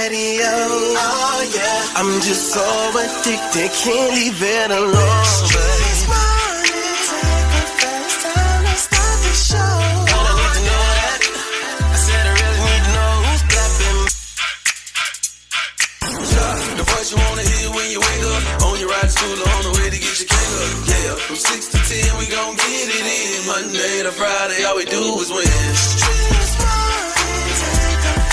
patio. Oh yeah, I'm just so addicted, can't leave it alone. Streetz morning, takeover, time to start the show. I don't need to know that. I said I really need to know who's clapping. The voice you wanna hear when you wake up, on your ride to school or on the way to get your cake up. Yeah, from 6 to 10 we gon' get it in. Monday to Friday, all we do is win. Streetz morning, takeover,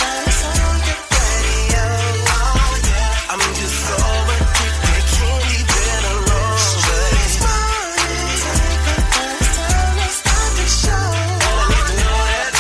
on your patio. Oh yeah, I'm just so addicted, can't leave it alone. Streetz morning, takeover, time to start the show. I don't need to know that.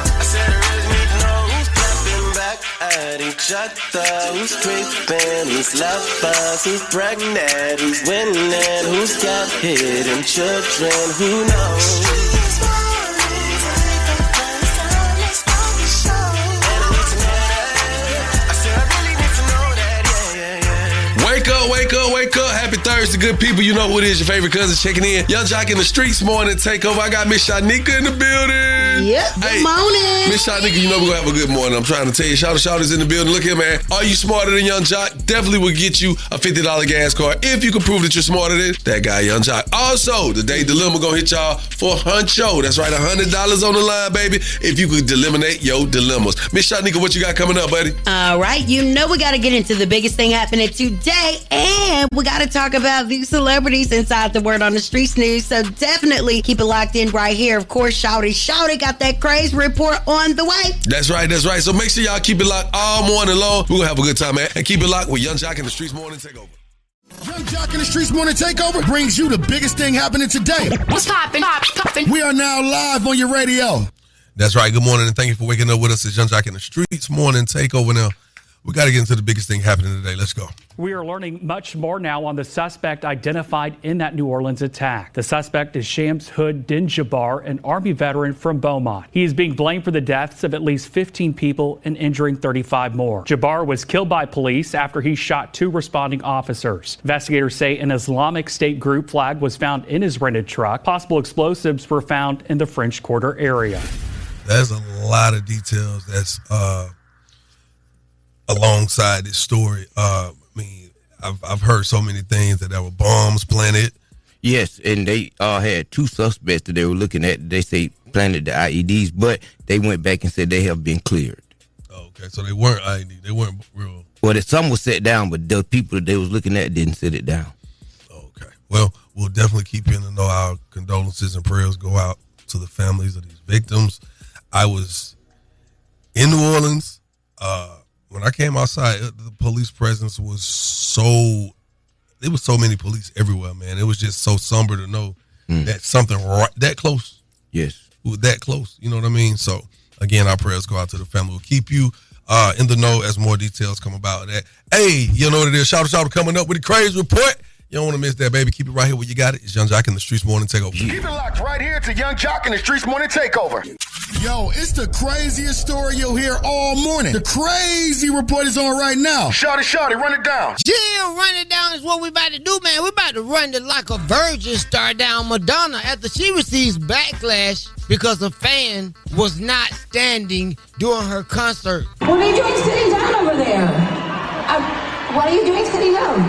I said I really need to know who's clapping back at each other, who's creeping, who's lovers, who's pregnant, who's winning, who's got hidden children, who knows? Streetz morning, takeover, time to start the show. And I need to know that. I said I really need to know that. Yeah. Wake up, wake up, wake up. Happy Thursday, good people. You know who it is, your favorite cousin checking in. Young Jock in the Streetz morning takeover. I got Miss Shanika in the building. Yep, good morning. Miss Shanika, you know we're going to have a good morning. I'm trying to tell you, shout-outs in the building. Look here, man. Are you smarter than Young Jock? Definitely will get you a $50 gas card if you can prove that you're smarter than that guy, Young Jock. Also, the day dilemma going to hit y'all for Huncho. That's right, $100 on the line, baby, if you could eliminate your dilemmas. Miss Shanika, what you got coming up, buddy? All right, you know we got to get into the biggest thing happening today, and we got to talk about these celebrities inside the Word on the Streets news, so definitely keep it locked in right here. Of course, Shouty got that crazy report on the way. That's right. So make sure y'all keep it locked all morning long. We're going to have a good time, man. And keep it locked with Young Jock in the Streetz morning takeover. Young Jock in the Streetz morning takeover brings you the biggest thing happening today. What's poppin'? We are now live on your radio. That's right. Good morning, and thank you for waking up with us. It's Young Jock in the Streetz morning takeover. Now, we got to get into the biggest thing happening today. Let's go. We are learning much more now on the suspect identified in that New Orleans attack. The suspect is Shams Hood Din Jabbar, an Army veteran from Beaumont. He is being blamed for the deaths of at least 15 people and injuring 35 more. Jabbar was killed by police after he shot 2 responding officers. Investigators say an Islamic State group flag was found in his rented truck. Possible explosives were found in the French Quarter area. There's a lot of details that's alongside this story. I've heard so many things that there were bombs planted. Yes, and they had 2 suspects that they were looking at. They say planted the IEDs, but they went back and said they have been cleared. Okay, so they weren't IED. They weren't real. Well, some was set down, but the people that they was looking at didn't set it down. Okay. Well, we'll definitely keep you in the know. Our condolences and prayers go out to the families of these victims. I was in New Orleans. When I came outside, the police presence was there was so many police everywhere, man. It was just so somber to know that something right that close. Yes. That close. You know what I mean? So, again, our prayers go out to the family. We'll keep you in the know as more details come about that. Hey, you know what it is. Shout out coming up with the crazy report. You don't want to miss that, baby. Keep it right here where you got it. It's Young Jock in the Streetz morning takeover. Keep it locked right here to Young Jock in the Streetz morning takeover. Yo, it's the craziest story you'll hear all morning. The crazy report is on right now. Shawty, run it down. Yeah, run it down is what we about to do, man. We about to run the Like a Virgin star down Madonna after she receives backlash because a fan was not standing during her concert. What are you doing sitting down over there? What are you doing sitting down?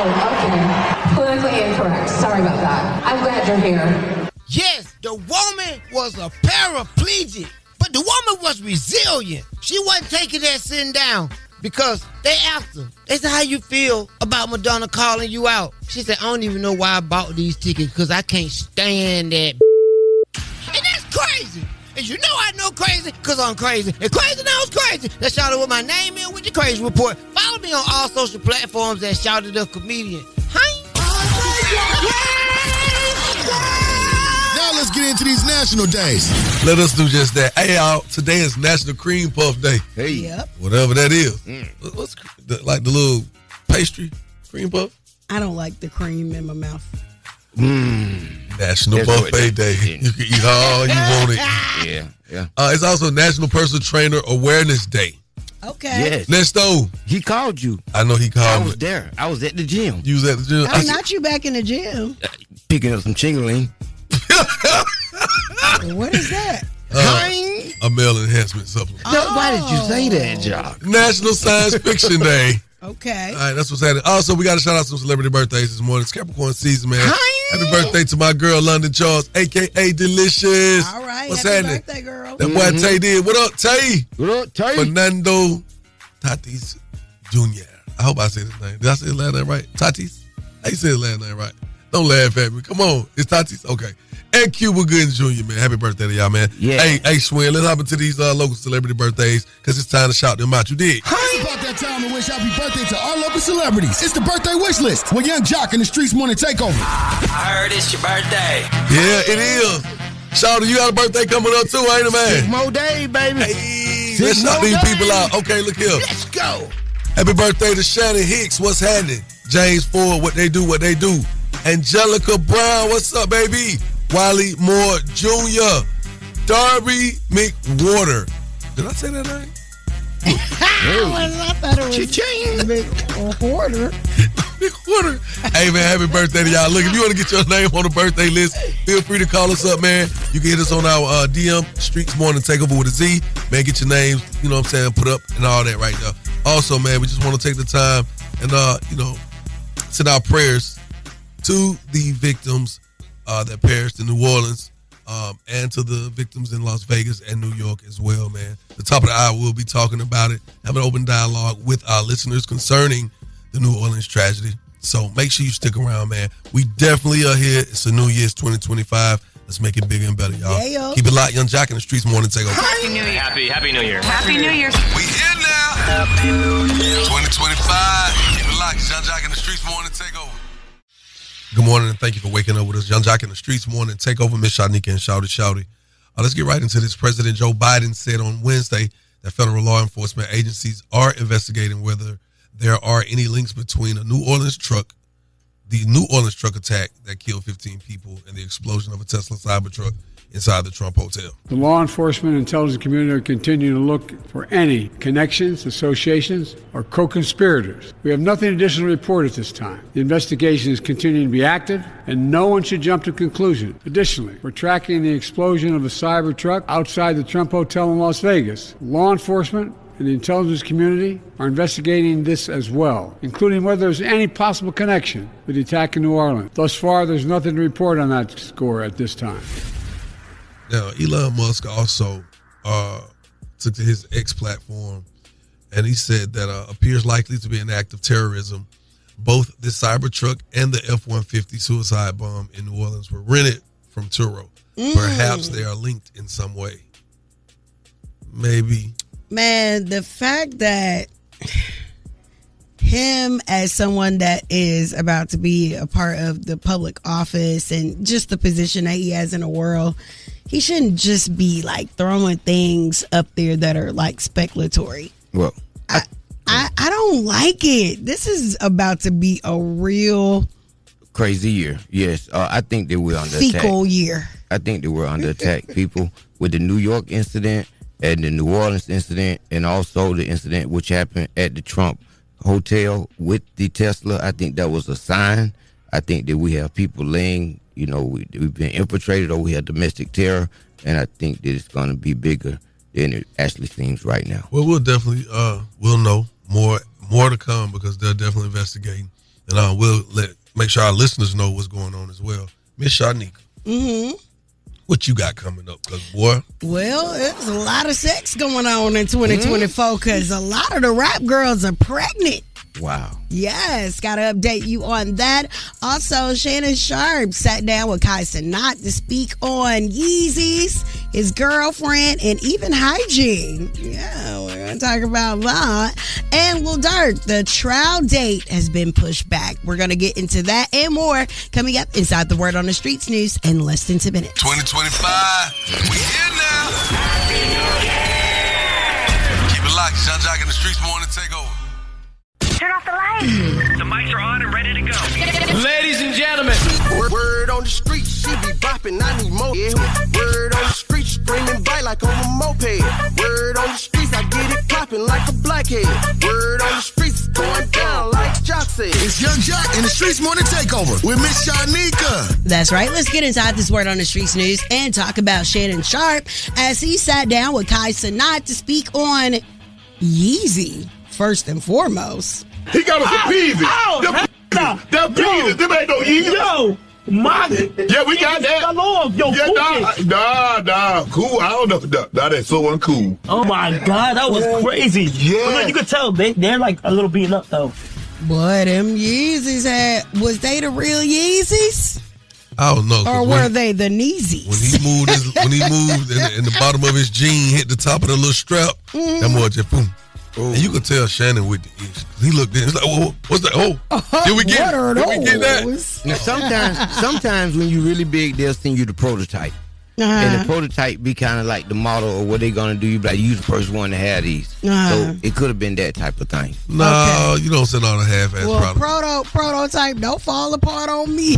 Oh, okay. Politically incorrect. Sorry about that. I'm glad you're here. Yes, the woman was a paraplegic, but the woman was resilient. She wasn't taking that sitting down because they asked her. They said, how you feel about Madonna calling you out? She said, I don't even know why I bought these tickets because I can't stand that. And that's crazy. And you know I know crazy because I'm crazy. And crazy knows crazy. Let's shout out what my name is with the crazy report. Follow me on all social platforms at Shouted the Comedian. Hi. Now let's get into these national days. Let us do just that. Hey, y'all, today is National Cream Puff Day. Hey. Yep. Whatever that is. What's like the little pastry cream puff? I don't like the cream in my mouth. National Buffet Day. You can eat all you want it. Yeah. It's also National Personal Trainer Awareness Day. Okay. Yes. Nesto. He called you. I know he called me. I was there. I was at the gym. You was at the gym? Oh, not you back in the gym. Picking up some chingling. What is that? A male enhancement supplement. Why did you say that, Jock? National Science Fiction Day. Okay. All right, that's what's happening. Also, we got to shout out some celebrity birthdays this morning. It's Capricorn season, man. Happy birthday to my girl, London Charles, a.k.a. Delicious. All right. What's happy happening? birthday, girl. That boy Tay did. What up, Tay? What up, Tay? Fernando Tatis Jr. I hope I said his name. Did I say his last name right? Tatis? I said his last name right. Don't laugh at me. Come on. It's Tatis? Okay. And Cuba Gooding Jr., man. Happy birthday to y'all, man. Yeah. Hey, Swin, let's hop into these local celebrity birthdays because it's time to shout them out. You did. It's about that time to wish happy birthday to our local celebrities. It's the birthday wish list with Young Jock and the Streetz Morning Takeover. I heard it's your birthday. Yeah, it is. Shawty, you got a birthday coming up too, ain't it, man? 6 more days, baby. Hey, let's shout these people out. Okay, look here. Let's go. Happy birthday to Shannon Hicks. What's happening? James Ford, what they do. Angelica Brown, what's up, baby? Wiley Moore Jr. Darby McWhorter. Did I say that name? I thought it was McWhorter. McWhorter. Hey, man, happy birthday to y'all. Look, if you want to get your name on the birthday list, feel free to call us up, man. You can hit us on our DM, Streetz Morning Takeover with a Z. Man, get your names, you know what I'm saying, put up and all that right now. Also, man, we just want to take the time and, send our prayers to the victims that perished in New Orleans and to the victims in Las Vegas and New York as well, man. The top of the hour, we'll be talking about it, have an open dialogue with our listeners concerning the New Orleans tragedy. So make sure you stick around, man. We definitely are here. It's a new year. It's 2025. Let's make it bigger and better, y'all. Yeah, yo. Keep it locked. Young Jock and the Streetz Morning Takeover. Happy New Year. Happy New Year. Happy New Year. We here now. 2025. Keep it locked. Young Jock and the Streetz Morning Takeover. Good morning, and thank you for waking up with us. Young Jock in the Streetz Morning Takeover, Miss Shanika and Shouty. Let's get right into this. President Joe Biden said on Wednesday that federal law enforcement agencies are investigating whether there are any links between the New Orleans truck attack that killed 15 people and the explosion of a Tesla Cybertruck inside the Trump Hotel. The law enforcement and intelligence community are continuing to look for any connections, associations, or co-conspirators. We have nothing additional to report at this time. The investigation is continuing to be active, and no one should jump to conclusion. Additionally, we're tracking the explosion of a Cybertruck outside the Trump Hotel in Las Vegas. Law enforcement and the intelligence community are investigating this as well, including whether there's any possible connection with the attack in New Orleans. Thus far, there's nothing to report on that score at this time. Now, Elon Musk also took to his X platform, and he said that appears likely to be an act of terrorism. Both the Cybertruck and the F-150 suicide bomb in New Orleans were rented from Turo. Perhaps they are linked in some way. Maybe. Man, the fact that him as someone that is about to be a part of the public office and just the position that he has in the world, he shouldn't just be like throwing things up there that are like speculatory. Well, I don't like it. This is about to be a real crazy year. Yes, I think that we're under attack. fecal year. I think that we're under attack, people, with the New York incident and the New Orleans incident, and also the incident which happened at the Trump Hotel with the Tesla. I think that was a sign. I think that we have people laying, we've been infiltrated, or we have domestic terror, and I think that it's going to be bigger than it actually seems right now. Well, we'll definitely we'll know more to come because they're definitely investigating, and we'll make sure our listeners know what's going on as well. Miss Shanika. Mm-hmm. What you got coming up? Cause boy, well, there's a lot of sex going on in 2024 because a lot of the rap girls are pregnant. Wow. Yes, got to update you on that. Also, Shannon Sharp sat down with Kai Cenat to speak on Yeezys, his girlfriend, and even hygiene. Yeah, we're going to talk about that. And Lil Durk, the trial date has been pushed back. We're going to get into that and more coming up inside the Word on the Streetz news in less than 2 minutes. 2025, we here now. Keep it locked. Young Jock in the Streetz Morning Takeover. Turn off the lights. The mics are on and ready to go. Ladies and gentlemen. Word on the street, she be bopping, I need more. Yeah. Word on the street, screaming bite like on a moped. Word on the streets, I get it popping like a blackhead. Word on the streets, going down like Jock said. It's Young Jock in the Streetz Morning Takeover with Miss Shanika. That's right. Let's get inside this word on the Streetz News and talk about Shannon Sharp as he sat down with Kai Cenat to speak on Yeezy, first and foremost. He got us a Peasy. Them Peasy. Them ain't no Yeezy. Yo, yeah, we got that. Yo, Nah, cool. I don't know. Nah, that's so uncool. Oh my God, that was crazy. Yeah. But you could tell they're like a little beaten up though. Boy, them Yeezys was they the real Yeezys? I don't know. Or were they the Neezys? When he moved and the bottom of his jean hit the top of the little strap, that boy just boom. And you could tell Shannon with the issue. He looked in, he's like, "Oh, what's that? Oh, did we get that?" Now, sometimes when you really big, they'll send you the prototype. And the prototype be kind of like the model or what they gonna do. You be like, you the first one to have these. So it could have been that type of thing. No, you don't send all the half-ass product. Prototype don't fall apart on me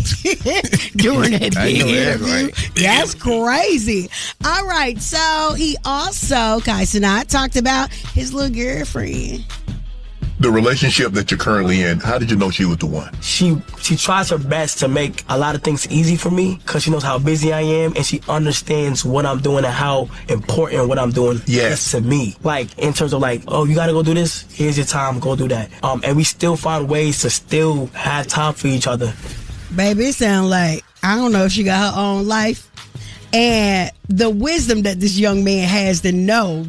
during that big interview. Right. That's crazy. All right, so he also, Kai Cenat, talked about his little girlfriend. The relationship that you're currently in, how did you know she was the one? She tries her best to make a lot of things easy for me because she knows how busy I am and she understands what I'm doing and how important what I'm doing is to me. Like in terms of like, oh, you gotta go do this. Here's your time. Go do that. And we still find ways to still have time for each other. Baby, it sounds like I don't know if she got her own life. And the wisdom that this young man has to know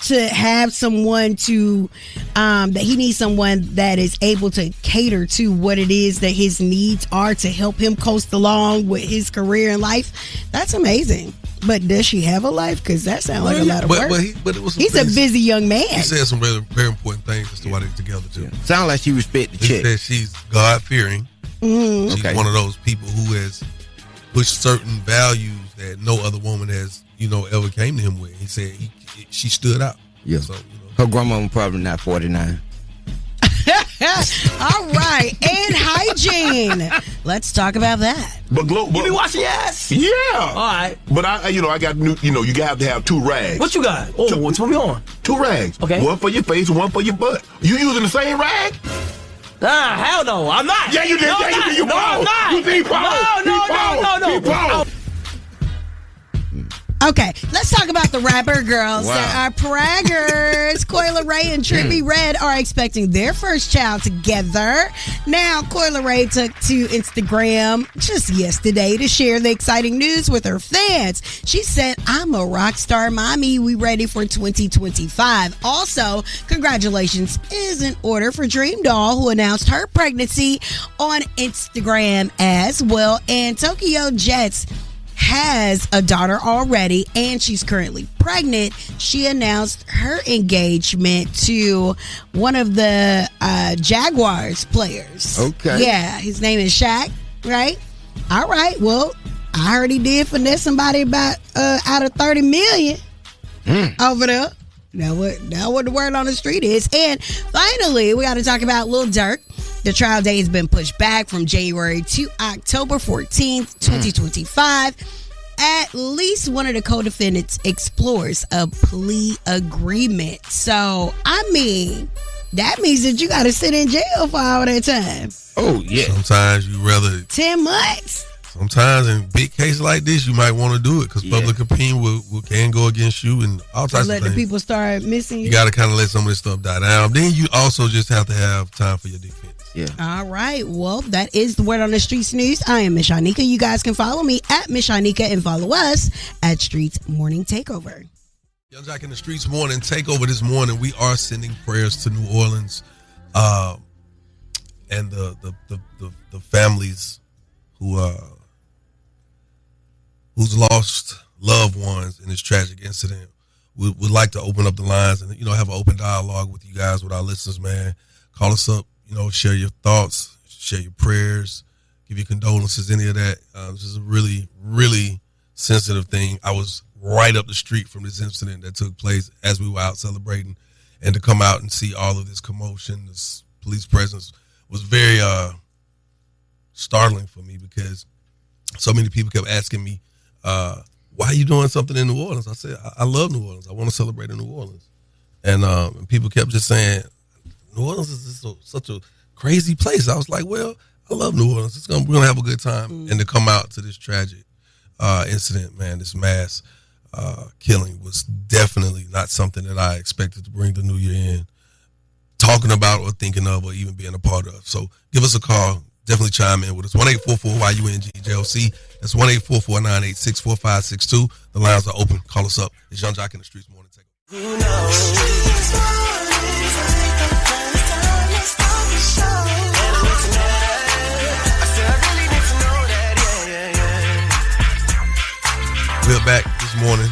to have someone to that he needs someone that is able to cater to what it is that his needs are to help him coast along with his career and life. That's amazing. But does she have a life? Because that sounds like a lot of work. But it was he's a busy young man. He said some very, very important things as to why they're together too. Sound like she respect the chick. He said she's God-fearing. Mm-hmm. She's one of those people who has pushed certain values that no other woman has, ever came to him with. He said she stood out. Yeah. So, her grandma probably not 49. All right, and hygiene. Let's talk about that. But you be washing your ass? Yeah. All right. But I got new. You have to have 2 rags. What you got? Oh, what's me on? 2 rags. Okay. One for your face, one for your butt. You using the same rag? Nah, hell no. I'm not. Yeah, you did. No, yeah, you did. You I'm not. You think No. Okay, let's talk about the rapper girls that are praggers. Coyle Ray and Trippie Redd are expecting their first child together. Now, Coyle Ray took to Instagram just yesterday to share the exciting news with her fans. She said, "I'm a rock star mommy. We ready for 2025. Also, congratulations is in order for Dream Doll, who announced her pregnancy on Instagram as well. And Tokyo Jets has a daughter already, and she's currently pregnant. She announced her engagement to one of the Jaguars players. Okay. Yeah, his name is Shaq, right? All right, well, I heard he did finesse somebody about out of 30 million over there. Now what the word on the street is. And finally, we got to talk about Lil Durk. The trial date has been pushed back from January to October 14th, 2025. At least one of the co-defendants explores a plea agreement. So, I mean, that means that you got to sit in jail for all that time. Oh, yeah. Sometimes you rather 10 months. Sometimes in big cases like this, you might want to do it because public opinion can go against you and all types of things. Let the people start missing you. You got to kind of let some of this stuff die down. Then you also just have to have time for your defense. Yeah. All right. Well, that is the word on the Streetz News. I am Miss Shanika. You guys can follow me at Miss Shanika and follow us at Streetz Morning Takeover. Young Jock in the Streetz Morning Takeover this morning. We are sending prayers to New Orleans and the families who's lost loved ones in this tragic incident. Would like to open up the lines and have an open dialogue with you guys, with our listeners, man. Call us up, share your thoughts, share your prayers, give your condolences, any of that. This is a really, really sensitive thing. I was right up the street from this incident that took place as we were out celebrating, and to come out and see all of this commotion, this police presence was very startling for me because so many people kept asking me, why are you doing something in New Orleans? I said, I love New Orleans. I want to celebrate in New Orleans. And people kept just saying, New Orleans is such a crazy place. I was like, well, I love New Orleans. We're gonna have a good time. And to come out to this tragic incident, man, this mass killing was definitely not something that I expected to bring the new year in, talking about or thinking of or even being a part of. So give us a call. Definitely chime in with us. 1-844-YUNG-JLC. That's 1-844-986-4562. The lines are open. Call us up. It's Young Jock in the Streetz Morning Takeover. We're back this morning.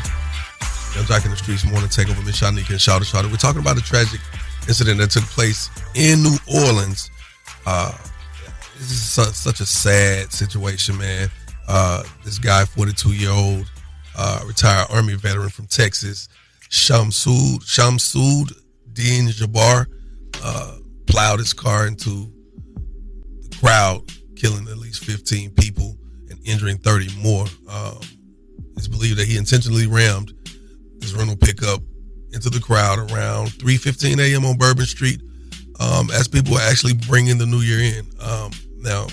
Young Jock in the Streetz Morning Takeover. Miss Shanika and Shouty. We're talking about a tragic incident that took place in New Orleans. This is such a sad situation, man. This guy, 42-year-old, retired Army veteran from Texas, Shamsud Din Jabbar, plowed his car into the crowd, killing at least 15 people and injuring 30 more. It's believed that he intentionally rammed his rental pickup into the crowd around 3:15 a.m. on Bourbon Street as people were actually bringing the new year in. Now,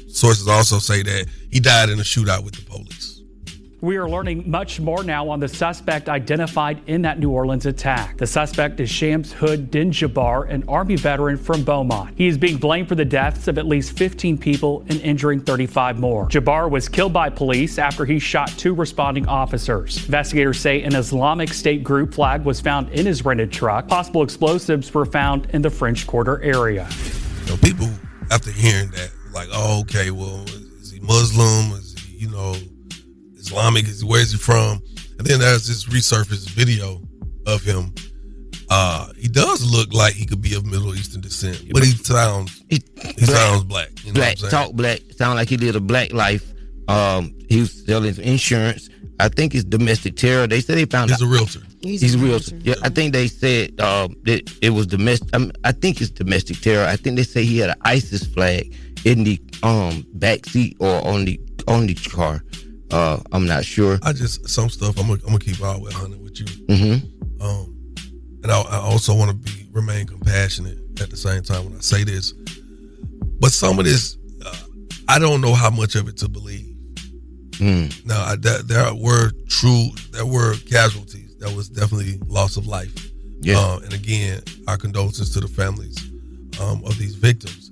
sources also say that he died in a shootout with the police. We are learning much more now on the suspect identified in that New Orleans attack. The suspect is Shams Hood Din Jabbar, an Army veteran from Beaumont. He is being blamed for the deaths of at least 15 people and injuring 35 more. Jabbar was killed by police after he shot 2 responding officers. Investigators say an Islamic State group flag was found in his rented truck. Possible explosives were found in the French Quarter area. You know, people, after hearing that, like, oh, okay, well, is he Muslim? Is he, Islamic? Where is he from? And then there's this resurfaced video of him. He does look like he could be of Middle Eastern descent, but he sounds black. You know black, what I'm saying? talk black, sound like he lived a black life. He was selling insurance. I think it's domestic terror. They said they found He's a realtor. He's a realtor. Yeah, I think they said that it was domestic. I think it's domestic terror. I think they say he had an ISIS flag in the back seat or on the car. I'm not sure. Some stuff I'm gonna keep all with 100 with you. Mm-hmm. And I also want to remain compassionate at the same time when I say this. But some of this, I don't know how much of it to believe. Now, there were casualties. There was definitely loss of life. Yeah. And again, our condolences to the families of these victims.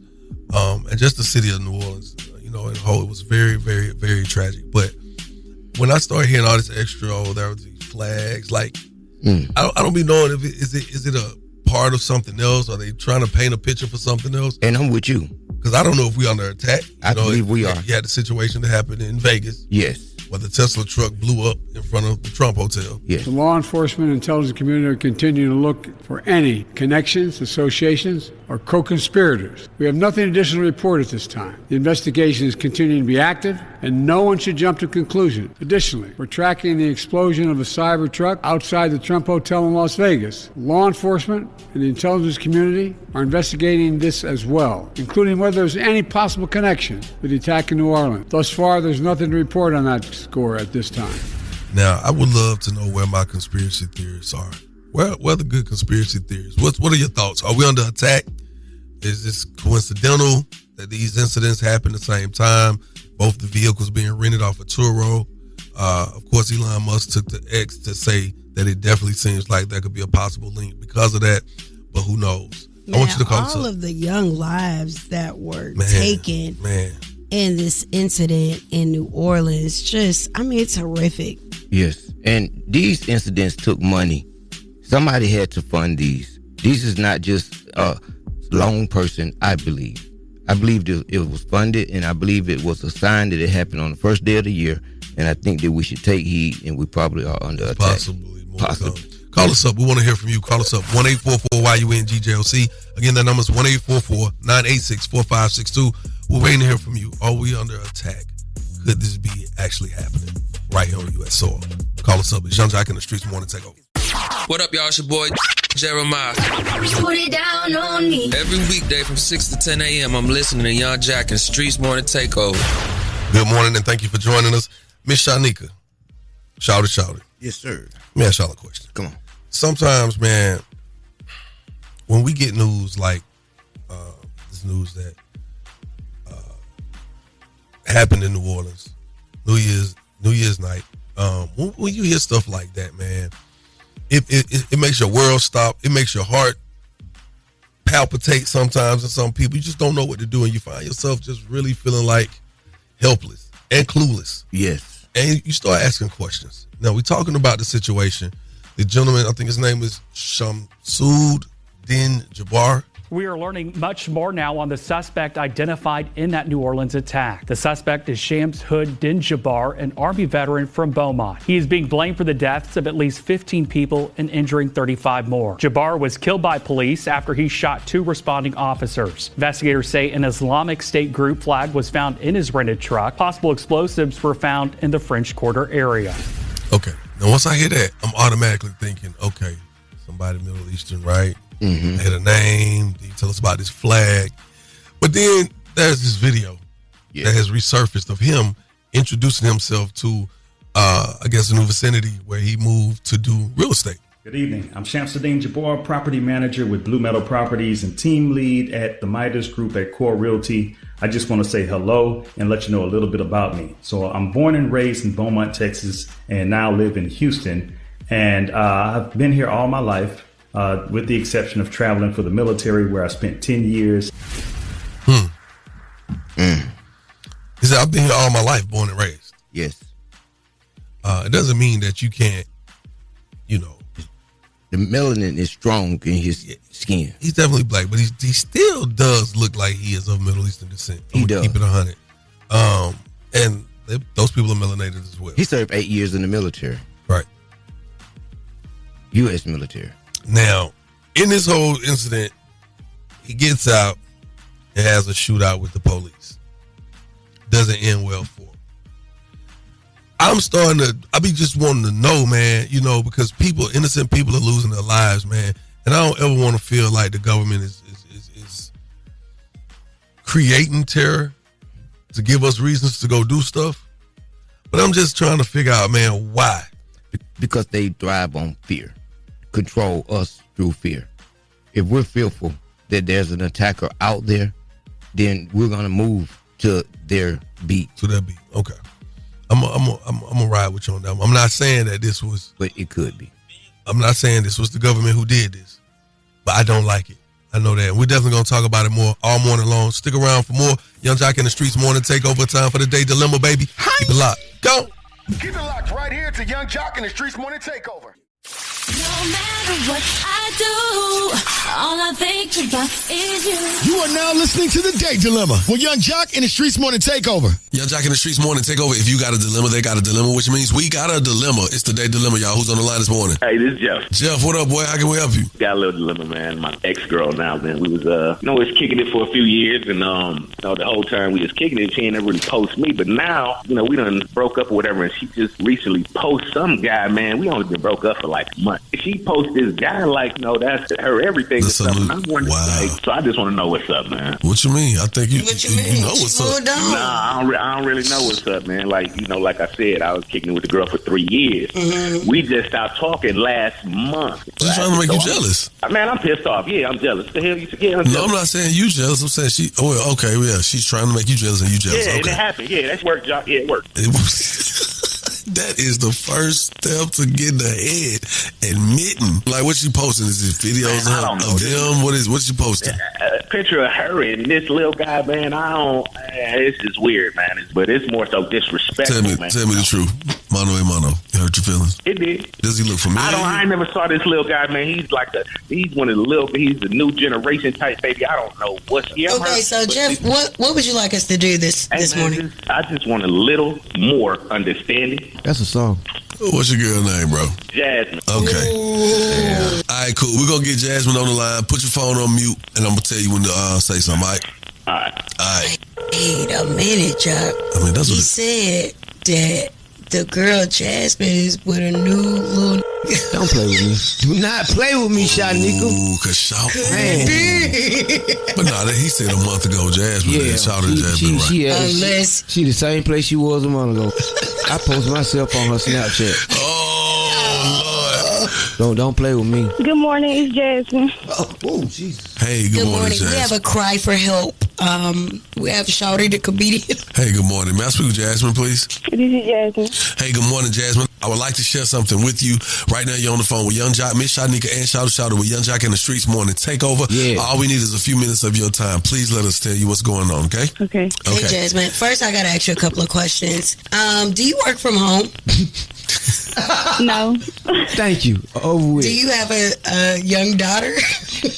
And just the city of New Orleans, in whole, it was very, very, very tragic. But when I started hearing all this extra, there were these flags, like, I don't be knowing if is it a part of something else? Are they trying to paint a picture for something else? And I'm with you. Because I don't know if we're under attack. I believe we are. You had the situation that happened in Vegas. Yes. Where the Tesla truck blew up in front of the Trump Hotel. Yes. The law enforcement and intelligence community are continuing to look for any connections, associations, or co-conspirators. We have nothing additional to report at this time. The investigation is continuing to be active, and no one should jump to conclusion. Additionally, we're tracking the explosion of a cyber truck outside the Trump Hotel in Las Vegas. Law enforcement and the intelligence community are investigating this as well, including whether there's any possible connection with the attack in New Orleans. Thus far, there's nothing to report on that score at this time. Now, I would love to know where my conspiracy theories are. Where are the good conspiracy theories? What are your thoughts? Are we under attack? Is this coincidental that these incidents happen at the same time? Both the vehicles being rented off of Turo. Of course, Elon Musk took to X to say that it definitely seems like there could be a possible link because of that, but who knows? Man, I want you to call us all up. of the young lives that were taken in this incident in New Orleans, it's horrific. Yes, and these incidents took money. Somebody had to fund these. This is not just a lone person, I believe. I believe it was funded, and I believe it was a sign that it happened on the first day of the year, and I think that we should take heed, and we probably are under attack. Possibly. Call us up. We want to hear from you. Call us up. 1-844-YUNG-JLC. Again, that number is 1-844-986-4562. We're waiting to hear from you. Are we under attack? Could this be actually happening right here on U.S. soil? Call us up. It's Young Jock in the Streetz Morning Takeover. What up, y'all? It's your boy, Jeremiah. Put it down on me. Every weekday from 6 to 10 a.m., I'm listening to Young Jock and Streetz Morning Takeover. Good morning, and thank you for joining us. Miss Shanika. Shouty. Yes, sir. Let me ask y'all a question. Come on. Sometimes, man, when we get news like this news that happened in New Orleans, New Year's night. When you hear stuff like that, man, it makes your world stop. It makes your heart palpitate sometimes, and some people you just don't know what to do, and you find yourself just really feeling like helpless and clueless. Yes. And you start asking questions. Now, we're talking about the situation. The gentleman, I think his name is Shamsud Din Jabbar. We are learning much more now on the suspect identified in that New Orleans attack. The suspect is Shams Hood Din Jabbar, an Army veteran from Beaumont. He is being blamed for the deaths of at least 15 people and injuring 35 more. Jabbar was killed by police after he shot 2 responding officers. Investigators say an Islamic State group flag was found in his rented truck. Possible explosives were found in the French Quarter area. Okay. Now, once I hear that, I'm automatically thinking, okay, somebody Middle Eastern, right? Mm-hmm. They had a name. They tell us about this flag. But then there's this video that has resurfaced of him introducing himself to, I guess, a new vicinity where he moved to do real estate. Good evening. I'm Shamsuddin Jabbar, property manager with Blue Meadow Properties and team lead at the Midas Group at Core Realty. I just want to say hello and let you know a little bit about me. So I'm born and raised in Beaumont, Texas, and now live in Houston. And I've been here all my life. With the exception of traveling for the military, where I spent 10 years. He said, I've been here all my life, born and raised. Yes. It doesn't mean that you can't, The melanin is strong in his skin. He's definitely black, but he still does look like he is of Middle Eastern descent. He does. Keep it 100. And those people are melanated as well. He served 8 years in the military. Right. U.S. military. Now, in this whole incident, he gets out and has a shootout with the police. Doesn't end well for him. I be just wanting to know, man, because innocent people are losing their lives, man. And I don't ever want to feel like the government is creating terror to give us reasons to go do stuff. But I'm just trying to figure out, man, why? Because they thrive on fear. Control us through fear. If we're fearful that there's an attacker out there, then we're gonna move to their beat. To their beat. Okay. I'm gonna ride with you on that. I'm not saying that this was, but it could be. I'm not saying this was the government who did this, but I don't like it. I know that. We're definitely gonna talk about it more all morning long. Stick around for more Young Jock in the Streets morning takeover time for the day dilemma, baby. Keep it locked. Go. Keep it locked right here to Young Jock in the Streets morning takeover. No matter what I do, all I think about is you. You are now listening to The Day Dilemma with Young Jock in the Streets morning takeover. Young Jock in the Streets morning takeover. If you got a dilemma, they got a dilemma, which means we got a dilemma. It's The Day Dilemma, y'all. Who's on the line this morning? Hey, this is Jeff. Jeff, what up, boy? How can we help you? Got a little dilemma, man. My ex-girl now, man. We was, was kicking it for a few years, and, the whole time we was kicking it, she ain't never really post me. But now, we done broke up or whatever, and she just recently post some guy, man. We only been broke up for like a month. She posts this guy like, that's her everything. Wow. So I just want to know what's up, man. What you mean? I think you know what's up. Nah, I don't really know what's up, man. Like I said, I was kicking it with the girl for 3 years. Mm-hmm. We just stopped talking last month. She's trying to make you jealous. Man, I'm pissed off. Yeah, I'm jealous. The hell you say? Yeah, I'm not saying you jealous. I'm saying she's trying to make you jealous and you jealous. Yeah, okay. And it happened. Yeah, that's work, Jock. Yeah, it worked. That is the first step to getting ahead. Admitting. Like, what she posting? Is it videos of them? What she posting? A picture of her and this little guy, man. It's just weird, man. But it's more so disrespectful, man. Tell me the truth. Mano a mano. You hurt your feelings? It did. Does he look familiar? I never saw this little guy, man. He's one of the he's the new generation type baby. I don't know what's Okay, so Jeff, what would you like us to do this morning? I just want a little more understanding. That's a song. What's your girl name, bro? Jasmine. Okay. Yeah. All right, cool. We're going to get Jasmine on the line. Put your phone on mute, and I'm going to tell you when to say something, all right? All right. Wait a minute, Chuck. That's he said that the girl Jasmine is with a new little... Don't play with me. Do not play with me, Shanico. Ooh, cause shout, man. But he said a month ago, Jasmine. Yeah, shouted Jasmine, right? Unless she the same place she was a month ago. I post myself on her Snapchat. Oh Lord. Don't play with me. Good morning, it's Jasmine. Oh, Jesus. Hey, good morning, We have Jasmine. a cry for help. We have Shawty, the comedian. Hey, good morning. May I speak with Jasmine, please? This is Jasmine. Hey, good morning, Jasmine. I would like to share something with you. Right now, you're on the phone with Young Jock, Miss Shanika, and Shawty with Young Jock in the Streetz Morning Takeover. Yeah. All we need is a few minutes of your time. Please let us tell you what's going on, okay? Okay. Hey, Jasmine. First, I got to ask you a couple of questions. Do you work from home? No. Thank you. Over with. Do you have a young daughter?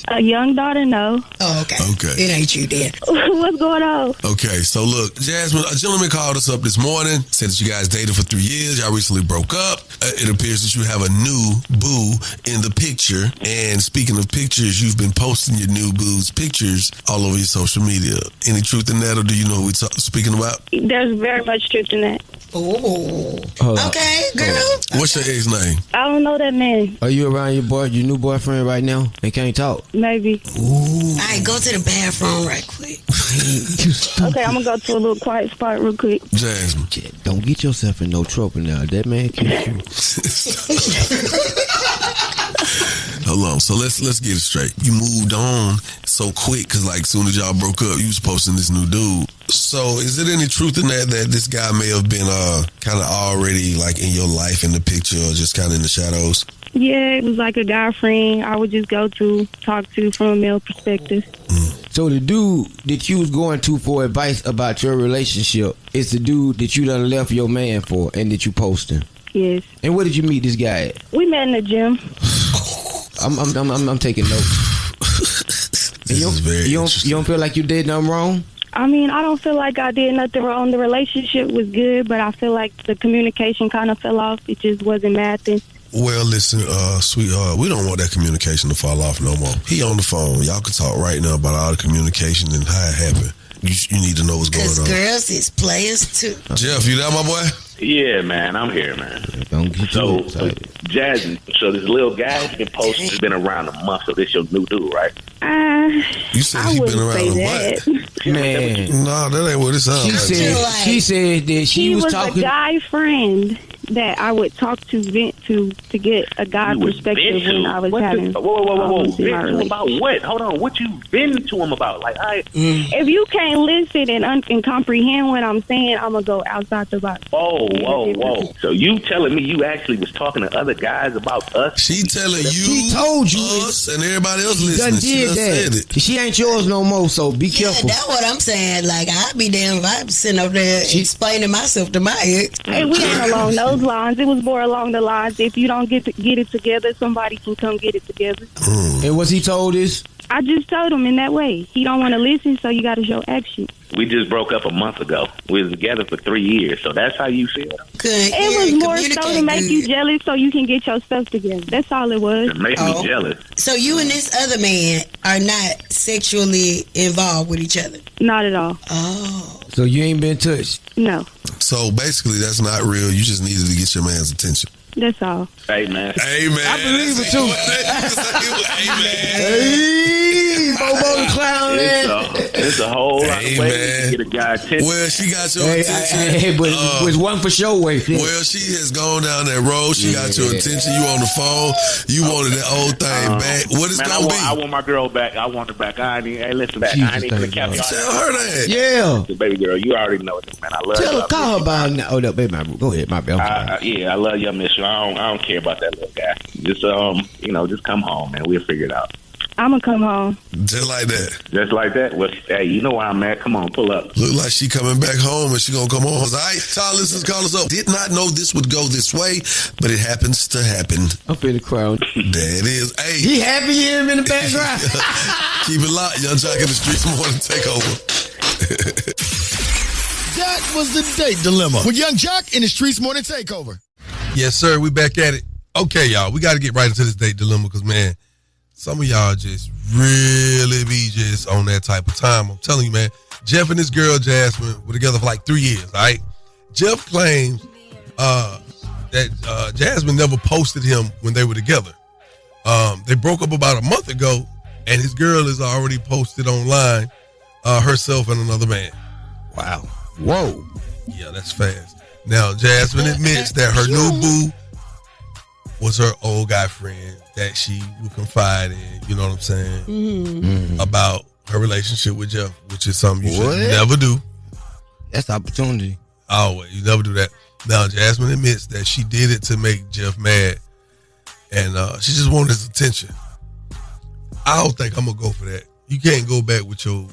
A young daughter? No. Oh, okay. Okay. It ain't you then. What's going on? Okay, so look, Jasmine, a gentleman called us up this morning, said that you guys dated for 3 years. Y'all recently broke up. It appears that you have a new boo in the picture. And speaking of pictures, you've been posting your new boo's pictures all over your social media. Any truth in that, or do you know who we're speaking about? There's very much truth in that. Oh. Okay, girl. What's your ex name? I don't know that man. Are you around your new boyfriend right now? They can't talk. Maybe. All right, go to the bathroom right quick. Okay, I'm gonna go to a little quiet spot real quick. Jasmine. Don't get yourself in no trouble now. That man killed you. Hold on. So let's get it straight. You moved on so quick because, like, soon as y'all broke up, you was posting this new dude. So is it any truth in that this guy may have been kind of already like in your life in the picture, or just kind of in the shadows? Yeah, it was like a guy friend I would just go to, talk to from a male perspective. So the dude that you was going to for advice about your relationship is the dude that you done left your man for and that you posting. Yes. And where did you meet this guy at? We met in the gym. I'm taking notes. You don't feel like you did nothing wrong? I mean, I don't feel like I did nothing wrong. The relationship was good, but I feel like the communication kind of fell off. It just wasn't mathing. Well, listen, sweetheart, we don't want that communication to fall off no more. He on the phone. Y'all can talk right now about all the communication and how it happened. You need to know what's going on. Because girls is players too. Jeff, you there, my boy? Yeah, man, I'm here, man. Don't get so Jasmine, so this little guy's been posting, he's been around a month, so this your new dude, right? You said he's been around a month. Man. No, that ain't what it sounds like. She said that she was talking. A guy friend that I would talk to, vent to get a guy perspective when I was having. Whoa. Vent to him about what? Hold on. What you been to him about? Like, if you can't listen and comprehend what I'm saying, I'm gonna go outside the box. Whoa. So you telling me you actually was talking to other guys about us? She telling you, she told you, us, and everybody else listening. She done said it. She ain't yours no more, so be careful. That's what I'm saying. Like, I'd be damned if I'm sitting up there explaining myself to my ex. Hey, we ain't along those lines. It was more along the lines, if you don't get it together, somebody can come get it together. And was he told this? I just told him in that way. He don't want to listen, so you got to show action. We just broke up a month ago. We was together for 3 years, so that's how you feel. It was more so to make you jealous so you can get your stuff together. That's all it was. To make me jealous. So you and this other man are not sexually involved with each other? Not at all. Oh. So you ain't been touched? No. So basically, that's not real. You just needed to get your man's attention. That's all. Hey, man. I believe it, too. Hey, Bobo the Clown, man. It's a whole lot of ways to get a guy attention. Well, she got your attention. But it was one for sure way. Well, she has gone down that road. She got your attention. You on the phone. You wanted that old thing back. What is going to be? I want my girl back. I want her back. Hey, listen back. I ain't even gonna cap you. Tell her that. Yeah. Baby girl, you already know this, man. I love Tell you. her, call her by now. Oh, no, baby, go ahead, my bad. Yeah, I love you. I miss you. I don't care about that little guy. Just just come home, man. We'll figure it out. I'm gonna come home. Just like that. Just like that. Well, hey, you know where I'm at. Come on, pull up. Look like she coming back home and she gonna come on. All right, y'all listeners, call us up. Did not know this would go this way, but it happens to happen. I'm feeling crowd. There it is. Hey, he happy to hear him in the background. Keep it locked. Young Jock in the Streetz Morning Takeover. That was the date dilemma with Young Jock in the Streetz Morning Takeover. Yes, sir. We back at it. Okay, y'all. We got to get right into this date dilemma because, man, some of y'all just really be just on that type of time. I'm telling you, man. Jeff and this girl, Jasmine, were together for like 3 years, all right? Jeff claims that Jasmine never posted him when they were together. They broke up about a month ago, and his girl is already posted online herself and another man. Wow. Whoa. Yeah, that's fast. Now, Jasmine admits that her new boo was her old guy friend that she would confide in, you know what I'm saying, about her relationship with Jeff, which is something you should never do. That's opportunity. Always. You never do that. Now, Jasmine admits that she did it to make Jeff mad, and she just wanted his attention. I don't think I'm going to go for that. You can't go back with your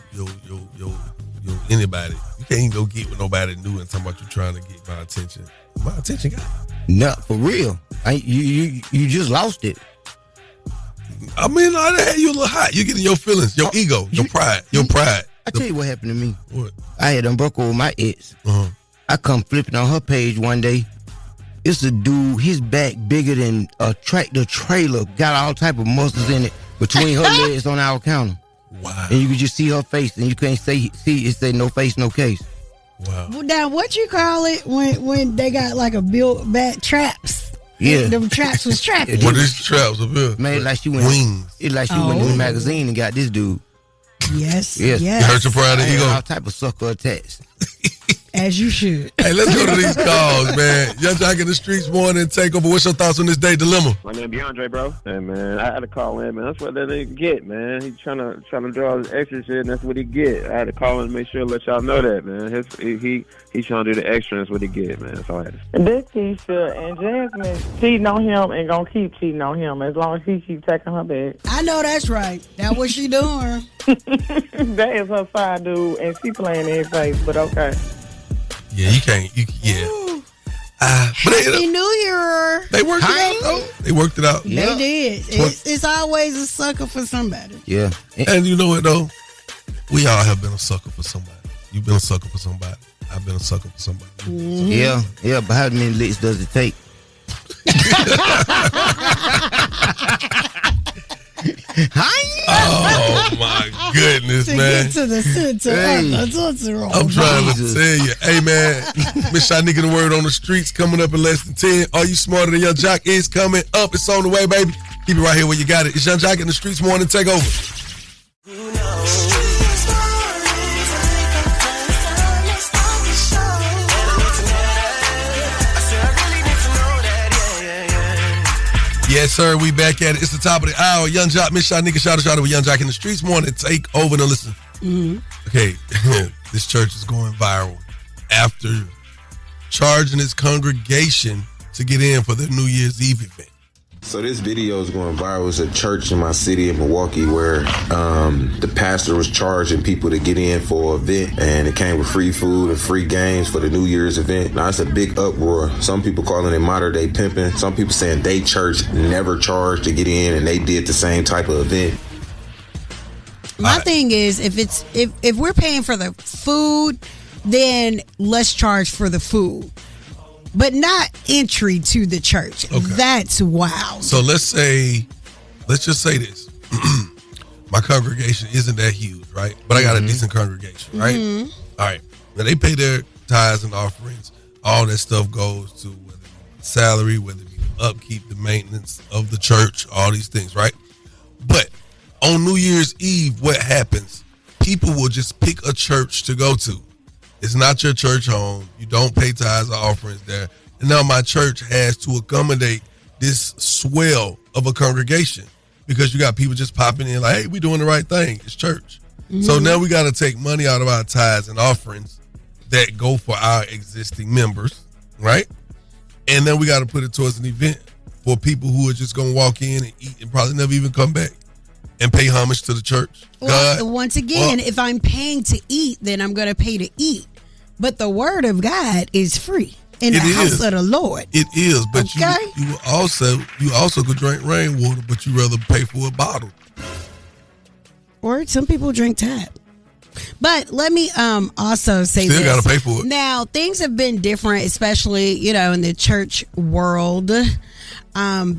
anybody. You can't even go get with nobody new and talking about you trying to get my attention. My attention got it. No, for real. You just lost it. I mean, I had you a little hot. You're getting your feelings, your ego, your pride. I tell you what happened to me. What? I had done broke over my ex. I come flipping on her page one day. It's a dude, his back bigger than a tractor trailer, got all type of muscles in it between her legs on our counter. Wow. And you can just see her face, and you can't see it say no face, no case. Wow. Well, now, what you call it when they got like a built back traps? Yeah. Them traps was trapping. What is traps up here? Man, like she went wings. It's like she went to the magazine and got this dude. Yes. You hurt your pride and ego. All type of sucker attached. As you should. Hey, let's go to these calls, man. Young Jock in the Streetz morning takeover. What's your thoughts on this day dilemma? My name is DeAndre, bro. Hey, man, I had to call in, man. That's what that nigga get, man. He's trying to do all this extra shit, and that's what he get. I had to call in and make sure let y'all know that, man. He's trying to do the extra, and that's what he get, man. That's all I had to say. This Keisha and Jasmine cheating on him and gonna keep cheating on him as long as he keep taking her back. I know that's right. That's what she doing. That is her side dude, and she playing in his face, but okay. Yeah, you can't. Happy New Year. They worked it out, though. They worked it out. They did. It's always a sucker for somebody. Yeah. And you know what, though? We all have been a sucker for somebody. You've been a sucker for somebody. I've been a sucker for somebody. Yeah, but how many licks does it take? Oh my goodness, man! Get to the center of the Tootsie Roll. I'm trying to tell you, hey man, Miss Shanique and the word on the streets coming up in less than 10. Are you smarter than Young Jock? Is coming up. It's on the way, baby. Keep it right here where you got it. It's Young Jock in the Streetz morning takeover. Yes, sir. We back at it. It's the top of the hour. Young Jock, Miss Shanique, shout out with Young Jock in the Streetz morning. Take over. Now listen. Okay, this church is going viral after charging its congregation to get in for their New Year's Eve event. So this video is going viral. It's a church in my city of Milwaukee where the pastor was charging people to get in for an event, and it came with free food and free games for the New Year's event. Now it's a big uproar. Some people calling it modern day pimping. Some people saying they church never charged to get in and they did the same type of event. My thing is, if we're paying for the food, then let's charge for the food. But not entry to the church. Okay. That's wild. So let's just say this. My congregation isn't that huge, right? But I got a decent congregation, right? All right. Now they pay their tithes and offerings. All that stuff goes to whether it be salary, whether it be the upkeep, the maintenance of the church, all these things, right? But on New Year's Eve, what happens? People will just pick a church to go to. It's not your church home. You don't pay tithes or offerings there. And now my church has to accommodate this swell of a congregation because you got people just popping in like, hey, we doing the right thing. It's church. So now we got to take money out of our tithes and offerings that go for our existing members, right? And then we got to put it towards an event for people who are just going to walk in and eat and probably never even come back and pay homage to the church. Well, once again, if I'm paying to eat, then I'm going to pay to eat. But the word of God is free in the house of the Lord. It is, but you also could drink rainwater, but you rather pay for a bottle. Or some people drink tap. But let me also say this. Still got to pay for it. Now, things have been different, especially, in the church world,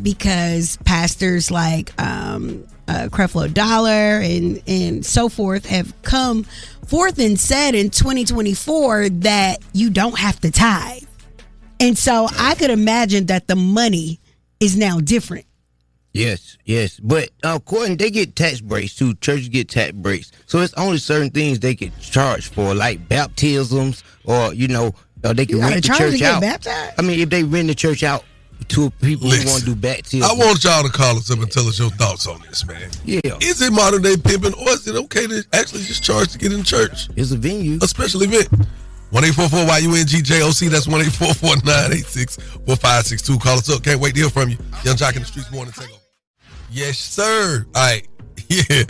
because pastors like Creflo Dollar and so forth have come forth and said in 2024 that you don't have to tithe. And so I could imagine that the money is now different. Yes. But according, they get tax breaks too. Churches get tax breaks. So it's only certain things they can charge for, like baptisms or, they can rent the church out. Baptized? I mean, if they rent the church out to people who want to do back to I want y'all to call us up and tell us your thoughts on this, man. Yeah. Is it modern day pimping, or is it okay to actually just charge to get in church? It's a venue. A special event. 1-844-YUNGJOC. That's 1-844-986-4562. Call us up. Can't wait to hear from you. Young Jock in the Streetz morning takeover. Yes, sir. All right. Yeah.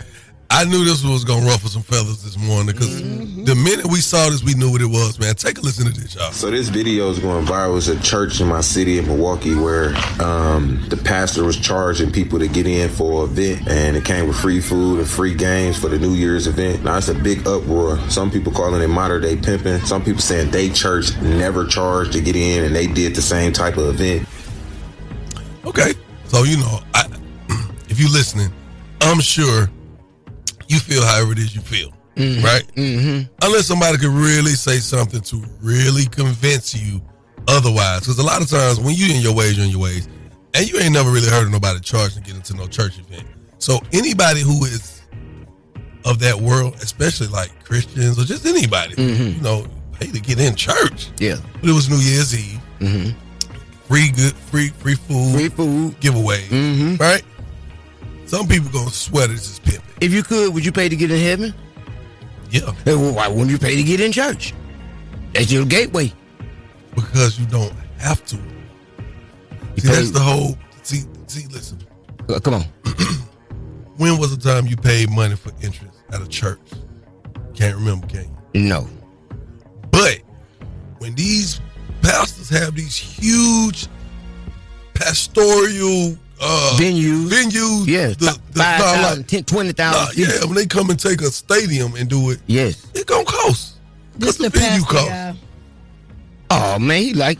I knew this was going to ruffle some feathers this morning because the minute we saw this, we knew what it was, man. Take a listen to this, y'all. So this video is going viral. It was a church in my city in Milwaukee where the pastor was charging people to get in for an event, and it came with free food and free games for the New Year's event. Now, it's a big uproar. Some people calling it modern day pimping. Some people saying they church never charged to get in, and they did the same type of event. Okay. So, if you're listening, I'm sure you feel however it is you feel, right? Mm-hmm. Unless somebody could really say something to really convince you otherwise. Because a lot of times when you're in your ways, and you ain't never really heard of nobody charging to get into no church event. So anybody who is of that world, especially like Christians or just anybody, pay to get in church. Yeah. But it was New Year's Eve. Mm-hmm. Free food giveaway, right? Some people gonna swear this is pimping. If you could, would you pay to get in heaven? Yeah. Hey, well, why wouldn't you pay to get in church? That's your gateway. Because you don't have to. See, that's the whole. See, listen. Come on. When was the time you paid money for entrance at a church? Can't remember, can you? No. But when these pastors have these huge pastoral venues, yeah, the 5,000, 10,000, 20,000. Yeah, when they come and take a stadium and do it, yes, it gonna cost. This the venue cost. Oh man, I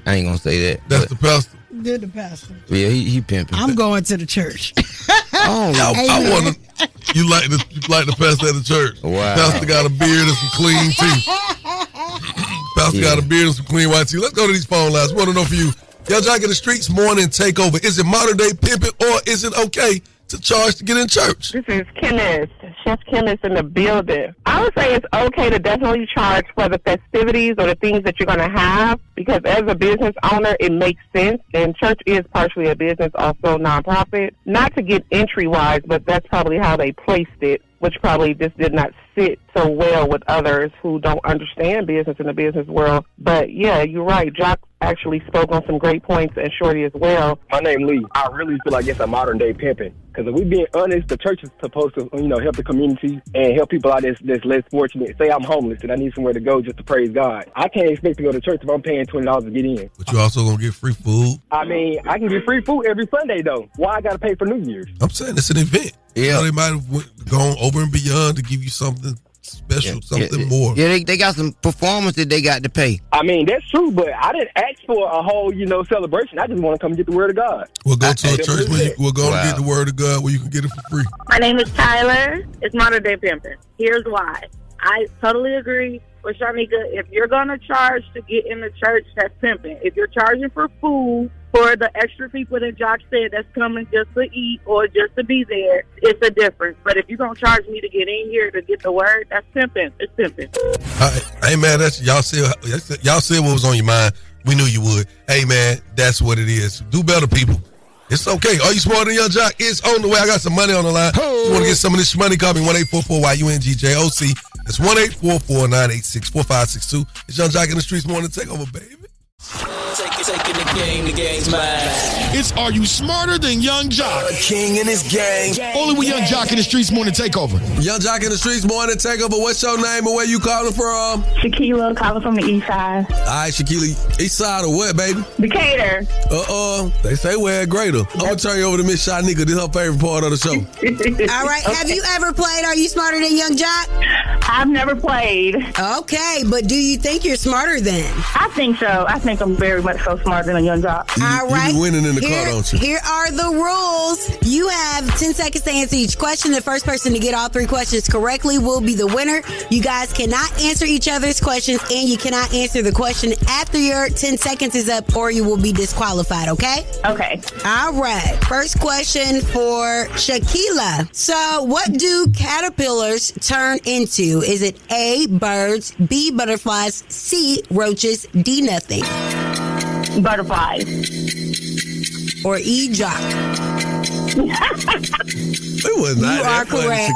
ain't gonna say that. That's the pastor. They're the pastor. Yeah, he pimping. I'm going to the church. I want to. You like the pastor at the church? Wow. Pastor got a beard and some clean teeth. Pastor got a beard and some clean white teeth. Let's go to these phone lines. Want to know for you. Young Jock in the Streetz morning takeover. Is it modern day pimping, or is it okay to charge to get in church? This is Kenneth, Chef Kenneth in the building. I would say it's okay to definitely charge for the festivities or the things that you're going to have, because as a business owner, it makes sense. And church is partially a business, also nonprofit. Not to get entry-wise, but that's probably how they placed it, which probably just did not sit so well with others who don't understand business in the business world. But yeah, you're right. Jock actually spoke on some great points, and Shorty as well. My name Lee. I really feel like it's a modern day pimping. Because if we being honest, the church is supposed to, help the community and help people out that's less fortunate. Say I'm homeless and I need somewhere to go just to praise God. I can't expect to go to church if I'm paying $20 to get in. But you also gonna get free food. I mean, I can get free food every Sunday though. Why I gotta pay for New Year's? I'm saying it's an event. Yeah, they might have gone over and beyond to give you something special, something more. Yeah, they got some performance that they got to pay. I mean, that's true, but I didn't ask for a whole, celebration. I just want to come get the word of God. We'll go to a church where we'll go and get the word of God where you can get it for free. My name is Tyler. It's modern day pimping. Here's why. I totally agree with Sharnika. If you're going to charge to get in the church, that's pimping. If you're charging for food, for the extra people that Jock said that's coming just to eat or just to be there, it's a difference. But if you're going to charge me to get in here to get the word, that's pimping. It's pimping. Hey, man, y'all said what was on your mind. We knew you would. Hey, man, that's what it is. Do better, people. It's okay. Are you smarter than Young Jock? It's on the way. I got some money on the line. Oh. You want to get some of this money? Call me 1-844-YUNGJOC. That's 1-844-986-4562. It's Young Jock in the Streetz morning takeover, baby. Taking the game, the game's mine. It's Are You Smarter Than Young Jock? A king in his gang. Only with Young Jock in the Streetz morning takeover. Young Jock in the Streetz morning takeover. What's your name and where you calling from? Shaquila, calling from the east side. All right, Shaquila. East side of what, baby? Decatur. They say we're greater. I'm going to turn you over to Miss Shanika. This is her favorite part of the show. All right. Okay. Have you ever played Are You Smarter Than Young Jock? I've never played. Okay, but do you think you're smarter then? I think so. I think I'm very much so smarter than Young Jock. All right. You be winning in the car, don't you? Here are the rules. You have 10 seconds to answer each question. The first person to get all 3 questions correctly will be the winner. You guys cannot answer each other's questions, and you cannot answer the question after your 10 seconds is up, or you will be disqualified, okay? Okay. All right. First question for Shaquila. So, what do caterpillars turn into? Is it A, birds, B, butterflies, C, roaches, D, nothing? Butterflies. or E. Jock? It was not You that are correct.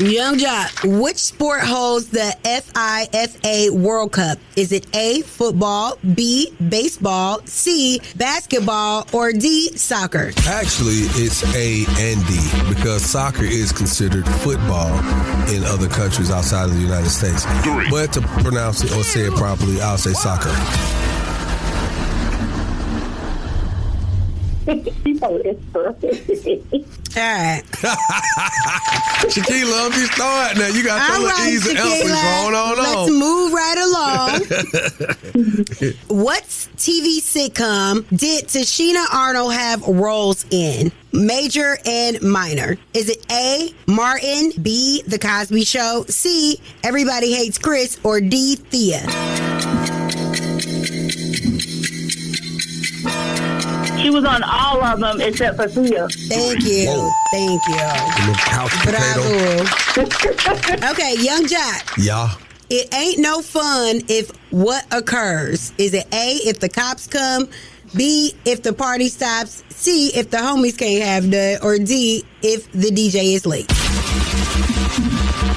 Young Jock, which sport holds the FIFA World Cup? Is it A, football, B, baseball, C, basketball, or D, soccer? Actually, it's A and D because soccer is considered football in other countries outside of the United States. But to pronounce it or say it properly, I'll say soccer. All right. Shaquilla, I'm just starting now. You got to throw the easy answers going on. Let's move right along. What TV sitcom did Tashina Arnold have roles in? Major and minor. Is it A, Martin, B, The Cosby Show, C, Everybody Hates Chris, or D, Thea? She was on all of them except for Thea. Thank you. Whoa. Thank you. Bravo. Okay, Young Jack. Yeah. It ain't no fun if what occurs. Is it A, if the cops come, B, if the party stops, C, if the homies can't have none, or D, if the DJ is late?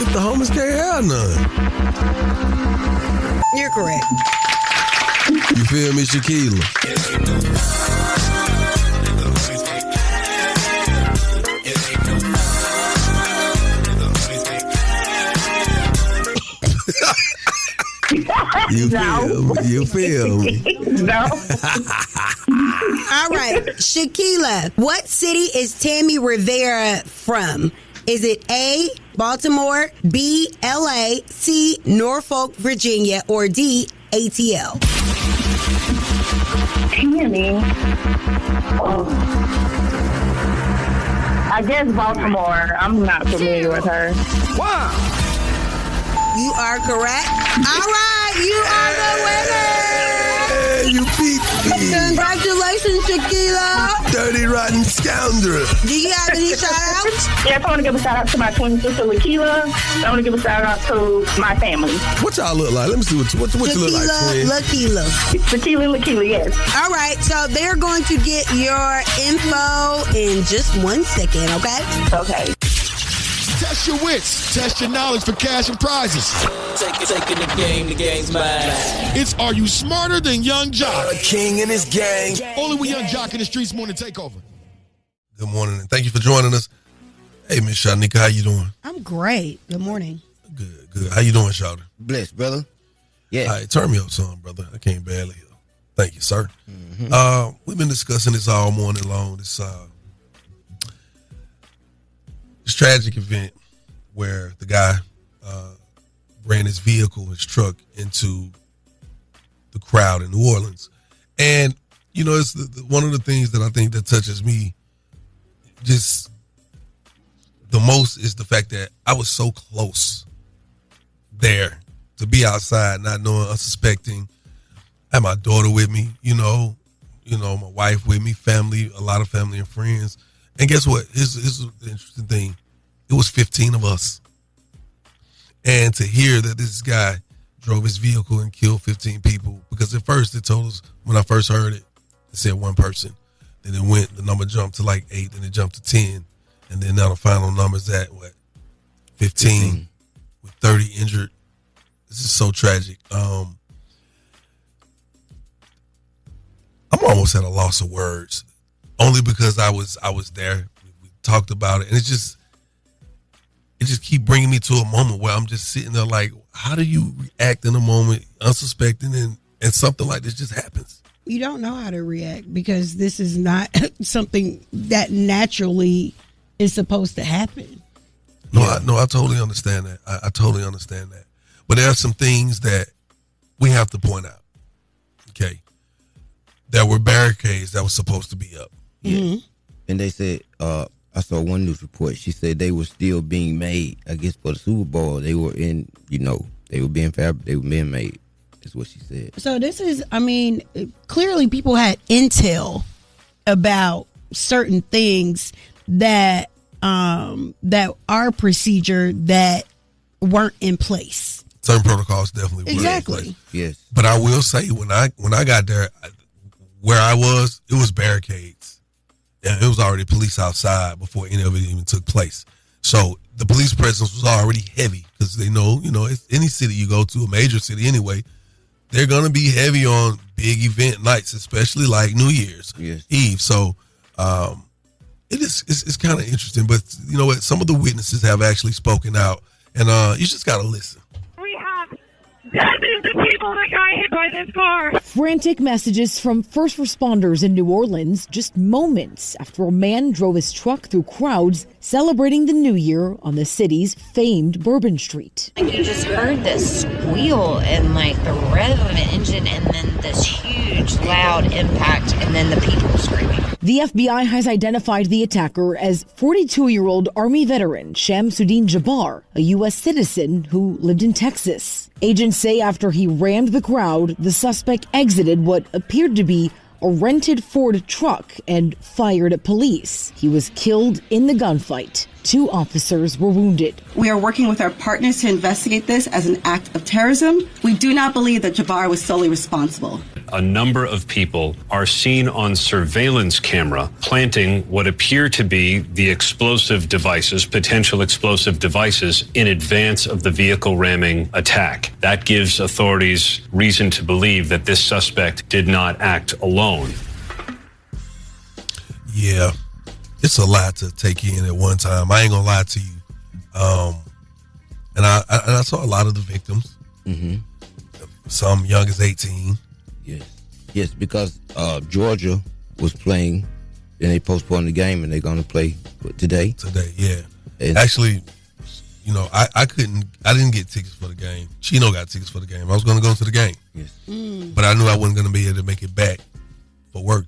If the homies can't have none. You're correct. You feel me, Shaquilla? You feel me? No. All right, Shaquilla, what city is Tammy Rivera from? Is it A, Baltimore, B, LA, C, Norfolk, Virginia, or D, ATL? Tammy. I guess Baltimore. I'm not familiar with her. Wow. You are correct. All right, you are the winner. You beat me. Congratulations, Shaquilla. Dirty, rotten scoundrel. Do you have any shout-outs? Yes, I want to give a shout-out to my twin sister, Lakila. I want to give a shout-out to my family. What y'all look like? Let me see what you look like, twin. Lakila. Lakila, yes. All right, so they're going to get your info in just 1 second, okay? Okay. Test your wits. Test your knowledge for cash and prizes. Taking the game's mine. It's Are You Smarter Than Young Jock? A king in his gang. Only with Young Jock in the Streetz Morning Takeover. Good morning, and thank you for joining us. Hey, Miss Shanika, how you doing? I'm great. Good morning. Good. How you doing, Shawty? Blessed, brother. Yeah. All right, turn me up some, brother. I can't barely hear. Thank you, sir. Mm-hmm. We've been discussing this all morning long. This tragic event where the guy ran his vehicle, his truck, into the crowd in New Orleans. And, you know, it's one of the things that I think that touches me just the most is the fact that I was so close there to be outside, not knowing, unsuspecting. I had my daughter with me, you know, my wife with me, family, a lot of family and friends. And guess what? Here's the interesting thing. It was 15 of us. And to hear that this guy drove his vehicle and killed 15 people, because at first it told us, when I first heard it, it said one person. Then the number jumped to like 8, then it jumped to 10. And then now the final number's at, 15 with 30 injured. This is so tragic. I'm almost at a loss of words, only because I was there. We talked about it, and it just keep bringing me to a moment where I'm just sitting there like, how do you react in a moment, unsuspecting, and something like this just happens? You don't know how to react because this is not something that naturally is supposed to happen. No, I totally understand that. I totally understand that. But there are some things that we have to point out. Okay. There were barricades that were supposed to be up. Yeah. Mm-hmm. And they said, I saw one news report. She said they were still being made, I guess, for the Super Bowl. They were they were being made. Is what she said. So this is, clearly people had intel about certain things that are procedure that weren't in place. certain protocols definitely were in place. Yes. But I will say, when I got there, where I was, it was barricades. And it was already police outside before any of it even took place. So the police presence was already heavy because they know, it's any city you go to, a major city anyway, they're going to be heavy on big event nights, especially like New Year's Eve. So it's kind of interesting. But you know what? Some of the witnesses have actually spoken out, and you just got to listen. We have dozens of people that got hit by this car. Frantic messages from first responders in New Orleans just moments after a man drove his truck through crowds celebrating the new year on the city's famed Bourbon Street. You just heard this squeal and like the rev of an engine and then this huge loud impact and then the people screaming. The FBI has identified the attacker as 42-year-old Army veteran Shamsuddin Jabbar, a U.S. citizen who lived in Texas. Agents say after he rammed the crowd, the suspect exited what appeared to be a rented Ford truck and fired at police. He was killed in the gunfight. 2 officers were wounded. We are working with our partners to investigate this as an act of terrorism. We do not believe that Jabbar was solely responsible. A number of people are seen on surveillance camera planting what appear to be the explosive devices, potential explosive devices, in advance of the vehicle ramming attack. That gives authorities reason to believe that this suspect did not act alone. Yeah, it's a lot to take in at one time. I ain't gonna lie to you. And I saw a lot of the victims. Mm-hmm. Some young as 18. Yes, because Georgia was playing, and they postponed the game, and they're going to play today. Today, yeah. And actually, I didn't get tickets for the game. Chino got tickets for the game. I was going to go to the game. Yes. But I knew I wasn't going to be able to make it back for work,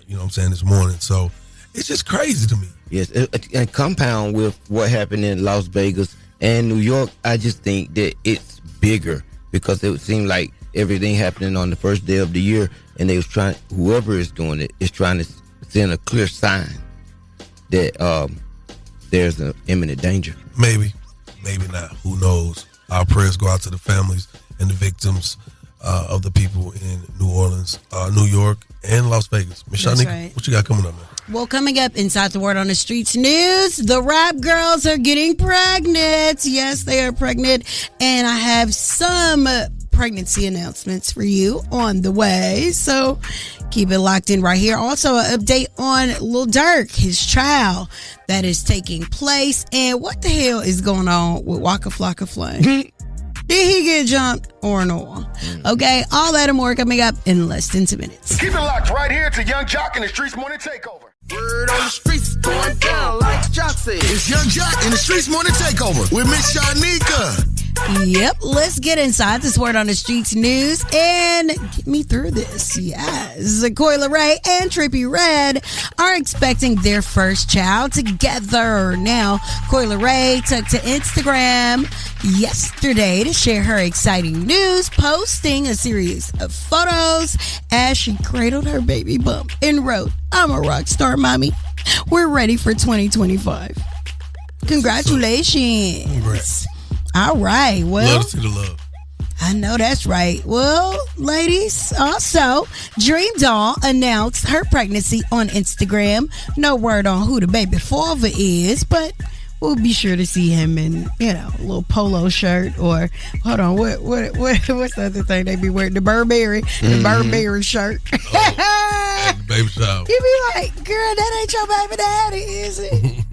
this morning. So it's just crazy to me. Yes, and compound with what happened in Las Vegas and New York, I just think that it's bigger because it seemed like everything happening on the first day of the year, and they was trying, whoever is doing it is trying to send a clear sign that there's an imminent danger. Maybe not. Who knows? Our prayers go out to the families and the victims of the people in New Orleans, New York, and Las Vegas. Miss Shanika, right. What you got coming up, man? Well, coming up inside the Word on the Streets news, the rap girls are getting pregnant. Yes, they are pregnant. And I have some pregnancy announcements for you on the way. So keep it locked in right here. Also, an update on Lil Durk, his trial that is taking place. And what the hell is going on with Waka Flocka Flame? Did he get jumped or no? Okay, all that and more coming up in less than 2 minutes. Keep it locked right here to Young Jock and the Streetz Morning Takeover. Word on the streets going down like Jock said. It's Young Jock and the Streetz Morning Takeover with Miss Shanika. Yep, let's get inside this Word on the Streets news and get me through this. Yes, Coyle Ray and Trippie Redd are expecting their first child together. Now, Coyle Ray took to Instagram yesterday to share her exciting news, posting a series of photos as she cradled her baby bump and wrote, "I'm a rock star, mommy. We're ready for 2025. Congratulations." Congrats. All right. Well, love to see the love. I know that's right. Well, ladies, also, Dream Doll announced her pregnancy on Instagram. No word on who the baby father is, but we'll be sure to see him in, a little polo shirt or, hold on, what's the other thing they be wearing? The Burberry shirt. Baby shower. You be like, girl, that ain't your baby daddy, is it?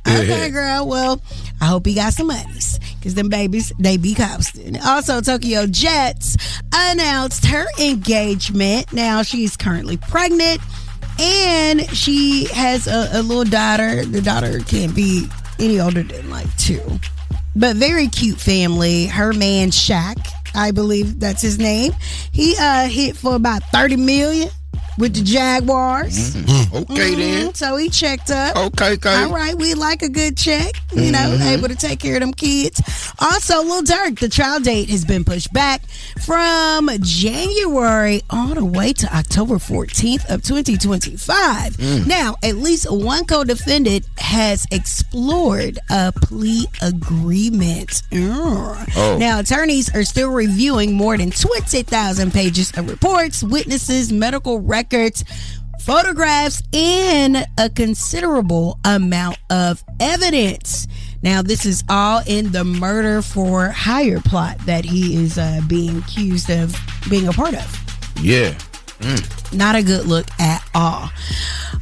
Okay, girl. Well, I hope he got some monies because them babies, they be costing. Also, Tokyo Jets announced her engagement. Now, she's currently pregnant and she has a little daughter. The daughter can't be any older than 2. But very cute family. Her man, Shaq, I believe that's his name. He hit for about $30 million with the Jaguars. Okay, then. So he checked up. Okay. All right, we like a good check. You know, able to take care of them kids. Also, Lil Durk, the trial date has been pushed back from January all the way to October 14th of 2025. Now, at least one co-defendant has explored a plea agreement. Now, attorneys are still reviewing more than 20,000 pages of reports, witnesses, medical records, photographs, and a considerable amount of evidence. Now, this is all in the murder for hire plot that he is being accused of being a part of. Yeah. Not a good look at all.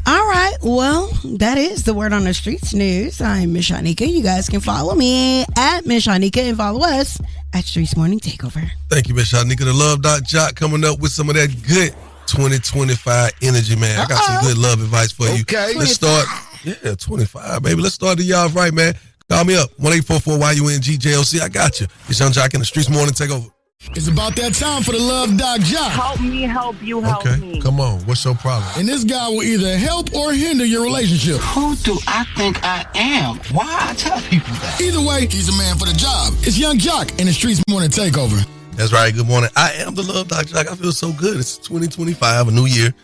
All right, well, that is the word on the streets news. I'm Miss Shanika. You guys can follow me at Miss Shanika and follow us at Streetz Morning Takeover. Thank you, Miss Shanika. The Love Doc Jock coming up with some of that good 2025 energy, man. I got some good love advice for you. Okay. Let's start. Yeah, 25, baby. Let's start the y'all right, man. Call me up, 1-844-YUNG-JOC. I got you. It's Young Jock in the Streetz Morning Takeover. It's about that time for the Love Doc Jock. Help me help you, help me. Come on. What's your problem? And this guy will either help or hinder your relationship. Who do I think I am? Why I tell people that? Either way, he's a man for the job. It's Young Jock in the Streetz Morning Takeover. That's right. Good morning. I am the Love Doc Jock. I feel so good. It's 2025, a new year.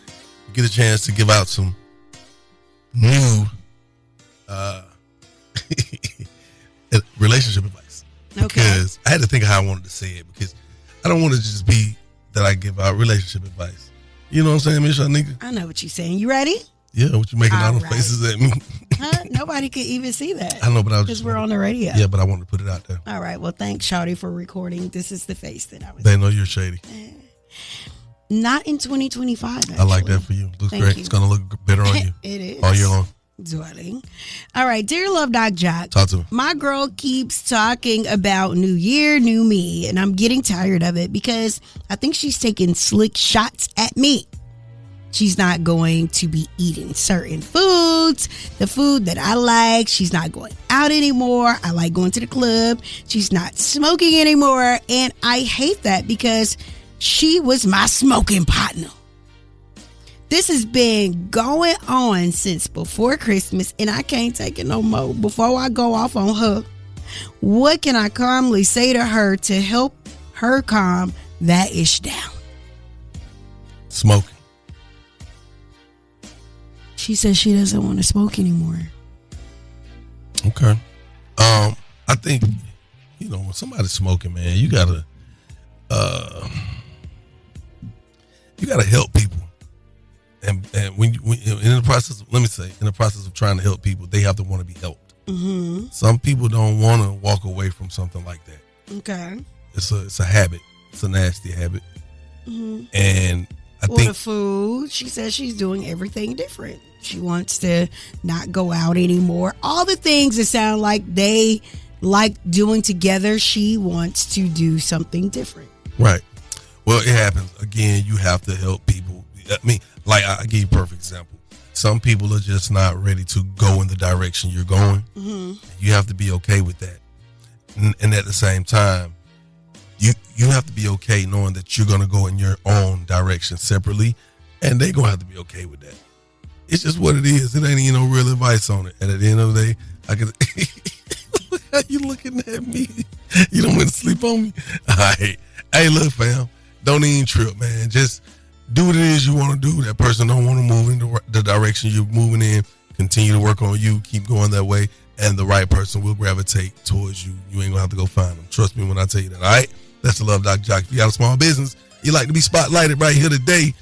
You get a chance to give out some new relationship advice. Okay. Because I had to think of how I wanted to say it, because I don't want to just be that I give out relationship advice. You know what I'm saying, Miss Shanika? I know what you're saying. You ready? Yeah, what you making all them right. faces at me? Huh? Nobody could even see that. I know, but I was because we're on the radio. Yeah, but I wanted to put it out there. All right. Well, thanks, Shawty, for recording. This is the face that I was. They know you're shady. Not in 2025. Actually. I like that for you. Looks Thank great. you. It's gonna look better on you. It is all year long. Darling. All right, dear Love Doc Jock. Talk to me. My girl keeps talking about new year, new me, and I'm getting tired of it because I think she's taking slick shots at me. She's not going to be eating certain foods, the food that I like. She's not going out anymore. I like going to the club. She's not smoking anymore, and I hate that because she was my smoking partner. This has been going on since before Christmas, and I can't take it no more. Before I go off on her, what can I calmly say to her to help her calm that ish down? Smoking. She says she doesn't want to smoke anymore. Okay. I think, when somebody's smoking, man, you gotta help people. And when in the process, in the process of trying to help people, they have to want to be helped. Mm-hmm. Some people don't want to walk away from something like that. Okay. It's a habit. It's a nasty habit. Mm-hmm. And I think the food, she says she's doing everything different. She wants to not go out anymore. All the things that sound like they like doing together, she wants to do something different. Right. Well, it happens. Again, you have to help people. I mean, like I give you a perfect example. Some people are just not ready to go in the direction you're going. Mm-hmm. You have to be okay with that. And at the same time, you have to be okay knowing that you're going to go in your own direction separately, and they're going to have to be okay with that. It's just what it is. It ain't no real advice on it. And at the end of the day, I can. Look how you looking at me. You don't want to sleep on me. All right. Hey, look, fam. Don't even trip, man. Just do what it is you want to do. That person don't want to move in the direction you're moving in. Continue to work on you. Keep going that way. And the right person will gravitate towards you. You ain't going to have to go find them. Trust me when I tell you that. All right? That's the Love Doc Jock. If you got a small business, you like to be spotlighted right here today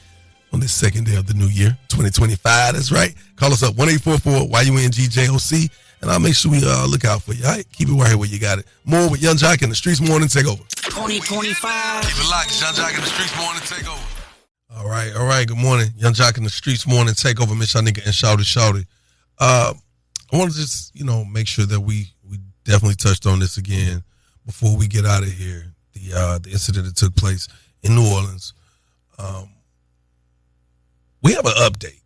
on this second day of the new year, 2025. That's right. Call us up, 1-844-YUNG-JOC, and I'll make sure we look out for you. All right? Keep it right here where you got it. More with Young Jock in the Streetz Morning Takeover. 2025. Keep it locked. Young Jock in the Streetz Morning Takeover. All right. Good morning. Young Jock in the Streetz Morning Takeover. Miss Shanika and Shouty. I want to just, make sure that we definitely touched on this again before we get out of here. The incident that took place in New Orleans. We have an update,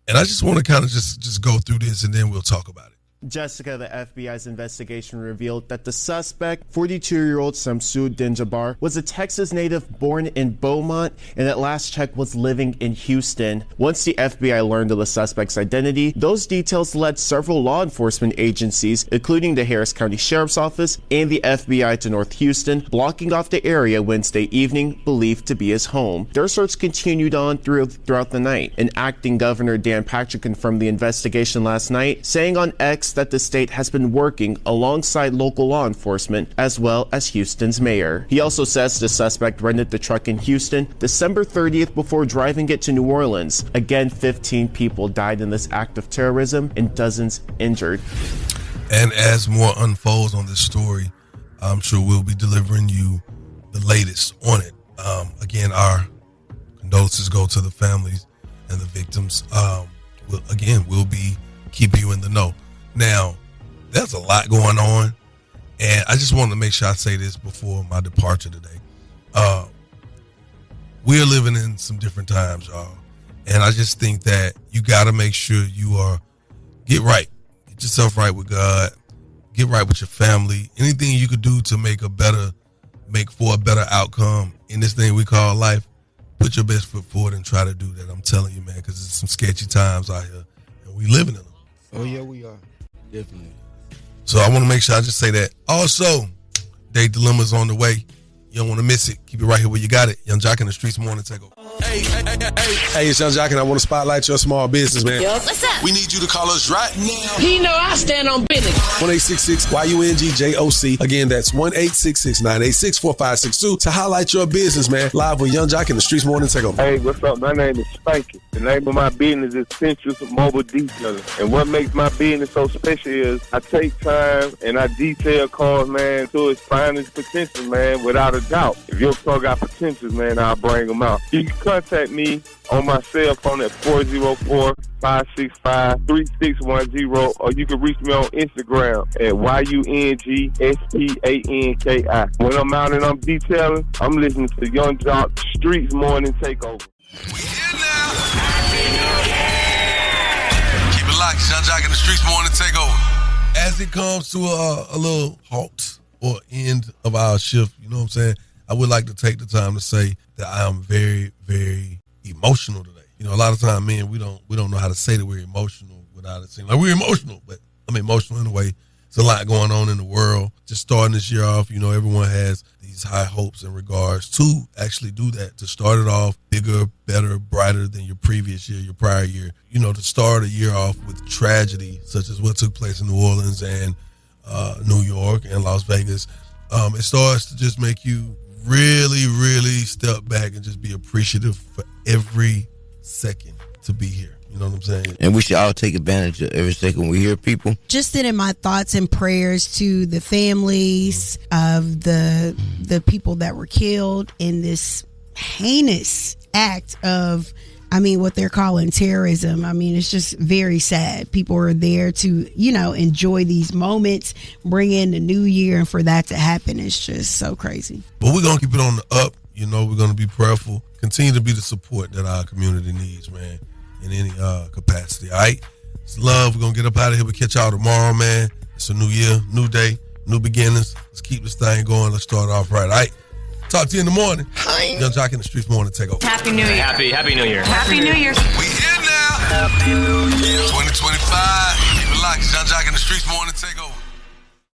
and I just want to kind of just go through this, and then we'll talk about it. Jessica, the FBI's investigation revealed that the suspect, 42-year-old Shamsuddin Jabbar, was a Texas native born in Beaumont and at last check was living in Houston. Once the FBI learned of the suspect's identity, those details led several law enforcement agencies, including the Harris County Sheriff's Office and the FBI, to North Houston, blocking off the area Wednesday evening, believed to be his home. Their search continued on throughout the night. An acting governor, Dan Patrick, confirmed the investigation last night, saying on X that the state has been working alongside local law enforcement as well as Houston's mayor. He also says the suspect rented the truck in Houston December 30th before driving it to New Orleans. Again, 15 people died in this act of terrorism and dozens injured. And as more unfolds on this story, I'm sure we'll be delivering you the latest on it. Again, our condolences go to the families and the victims. We'll be keeping you in the know. Now, there's a lot going on, and I just want to make sure I say this before my departure today. We're living in some different times, y'all, and I just think that you got to make sure you get right. Get yourself right with God. Get right with your family. Anything you could do to make for a better outcome in this thing we call life, put your best foot forward and try to do that. I'm telling you, man, because it's some sketchy times out here, and we living in them. Oh, yeah, we are. Definitely. So I want to make sure I just say that. Also, Day Dilemma's on the way. You don't want to miss it. Keep it right here where you got it. Young Jock in the Streetz Morning Takeover. Hey, it's Young Jock, and I want to spotlight your small business, man. Yo, what's up? We need you to call us right now. He know I stand on business. 1-866-YUNGJOC. Again, that's 1-866-986-4562 to highlight your business, man. Live with Young Jock in the Streetz Morning Takeover. Hey, what's up? My name is Spanky. The name of my business is Central Mobile Detailing. And what makes my business so special is I take time and I detail cars, man, to its finest potential, man, without a doubt. If your car got potentials, man, I'll bring them out. You can contact me on my cell phone at 404-565-3610, or you can reach me on Instagram at YUNGSPANKI. When I'm out and I'm detailing, I'm listening to Young Jock Streetz Morning Takeover. We here now. Keep it locked. Young Jock in the Streetz Morning Takeover. As it comes to a little halt or end of our shift, you know what I'm saying? I would like to take the time to say that I am very, very emotional today. You know, a lot of times, man, we don't know how to say that we're emotional without it seeming like we're emotional, but I'm emotional in a way. There's a lot going on in the world. Just starting this year off, you know, everyone has these high hopes in regards to actually do that, to start it off bigger, better, brighter than your previous year, your prior year. You know, to start a year off with tragedy, such as what took place in New Orleans and New York and Las Vegas. It starts to just make you really, really step back and just be appreciative for every second to be here. You know what I'm saying? And we should all take advantage of every second we hear people. Just sending my thoughts and prayers to the families of the people that were killed in this heinous act of, what they're calling terrorism. It's just very sad. People are there to, enjoy these moments, bring in the new year, and for that to happen, it's just so crazy. But we're going to keep it on the up. You know, we're going to be prayerful. Continue to be the support that our community needs, man, in any capacity. All right? It's love. We're going to get up out of here. We'll catch y'all tomorrow, man. It's a new year, new day, new beginnings. Let's keep this thing going. Let's start off right. All right? Talk to you in the morning. Hi. Young Jock in the Streetz Morning Takeover. Happy New Year. Happy New Year. Happy New Year. We here now. 2025. Keep it locked. Young Jock in the Streetz Morning Takeover.